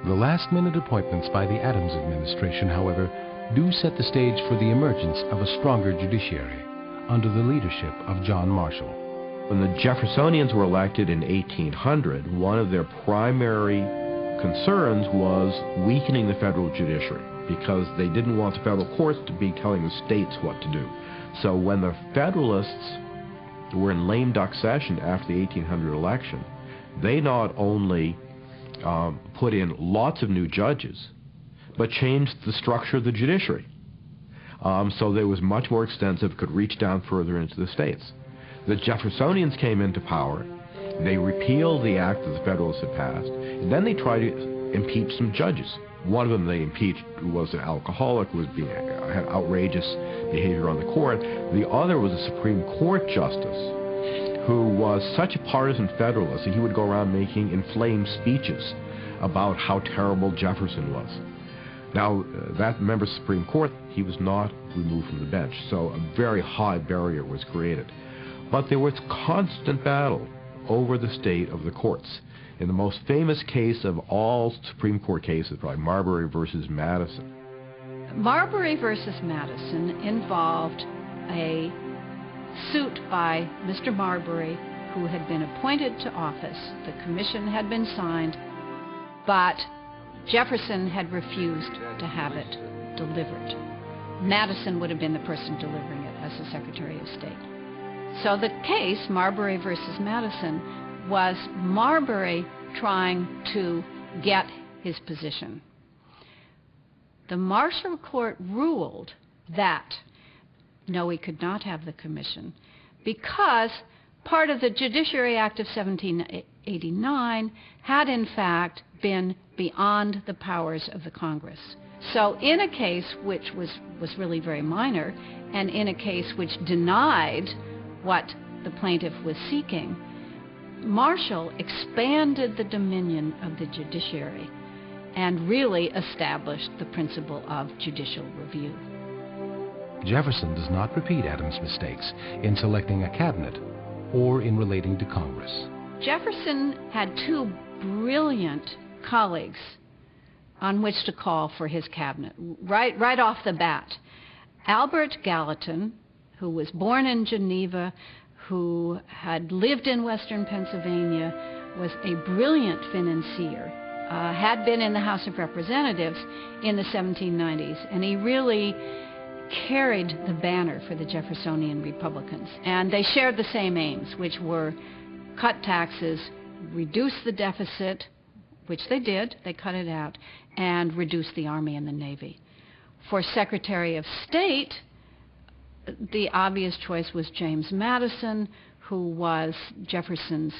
The last-minute appointments by the Adams administration, however, do set the stage for the emergence of a stronger judiciary under the leadership of John Marshall. When the Jeffersonians were elected in 1800, one of their primary concerns was weakening the federal judiciary because they didn't want the federal courts to be telling the states what to do. So when the Federalists were in lame duck session after the 1800 election, they not only put in lots of new judges, but changed the structure of the judiciary. So that it was much more extensive, could reach down further into the states. The Jeffersonians came into power. They repealed the act that the Federalists had passed, and then they tried to impeach some judges. One of them they impeached was an alcoholic, had outrageous behavior on the court. The other was a Supreme Court justice who was such a partisan Federalist that he would go around making inflamed speeches about how terrible Jefferson was. Now, that member of the Supreme Court, he was not removed from the bench, so a very high barrier was created. But there was constant battle over the state of the courts. In the most famous case of all Supreme Court cases, probably Marbury versus Madison. Marbury versus Madison involved a suit by Mr. Marbury, who had been appointed to office. The commission had been signed, but Jefferson had refused to have it delivered. Madison would have been the person delivering it as the Secretary of State. So the case, Marbury versus Madison, was Marbury trying to get his position. The Marshall Court ruled that no, he could not have the commission because part of the Judiciary Act of 1789 had in fact been beyond the powers of the Congress. So in a case which was really very minor, and in a case which denied what the plaintiff was seeking, Marshall expanded the dominion of the judiciary and really established the principle of judicial review. Jefferson does not repeat Adams' mistakes in selecting a cabinet or in relating to Congress. Jefferson had two brilliant colleagues on which to call for his cabinet, right off the bat. Albert Gallatin, who was born in Geneva, who had lived in western Pennsylvania, was a brilliant financier, had been in the House of Representatives in the 1790s, and he really carried the banner for the Jeffersonian Republicans. And they shared the same aims, which were cut taxes, reduce the deficit, which they did, they cut it out, and reduce the Army and the Navy. For Secretary of State, the obvious choice was James Madison, who was Jefferson's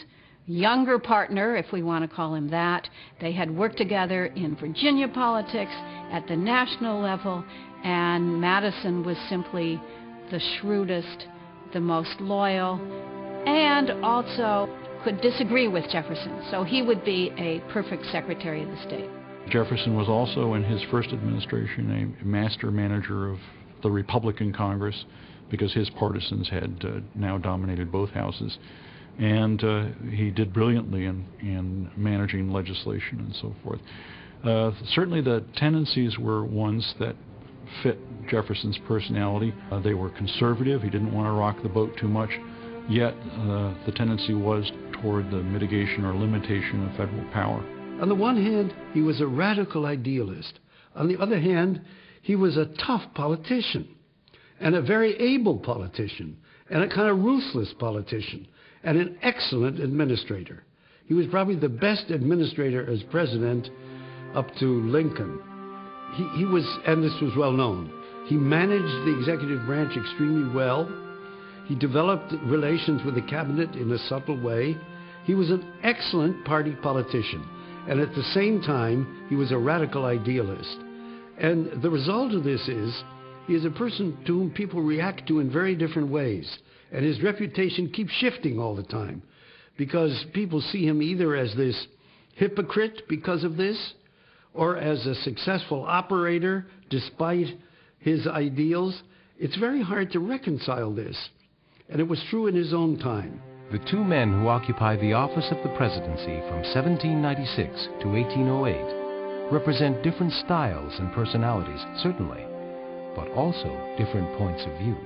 younger partner, if we want to call him that. They had worked together in Virginia politics at the national level, and Madison was simply the shrewdest, the most loyal, and also could disagree with Jefferson. So he would be a perfect Secretary of the State. Jefferson was also, in his first administration, a master manager of the Republican Congress, because his partisans had now dominated both houses. And he did brilliantly in managing legislation and so forth. Certainly the tendencies were ones that fit Jefferson's personality. They were conservative. He didn't want to rock the boat too much, yet the tendency was toward the mitigation or limitation of federal power. On the one hand, he was a radical idealist. On the other hand, he was a tough politician, and a very able politician, and a kind of ruthless politician, and an excellent administrator. He was probably the best administrator as president up to Lincoln. He was, and this was well known, he managed the executive branch extremely well. He developed relations with the cabinet in a subtle way. He was an excellent party politician, and at the same time, he was a radical idealist. And the result of this is, he is a person to whom people react to in very different ways. And his reputation keeps shifting all the time, because people see him either as this hypocrite because of this, or as a successful operator despite his ideals. It's very hard to reconcile this. And it was true in his own time. The two men who occupied the office of the presidency from 1796 to 1808 represent different styles and personalities, certainly, but also different points of view.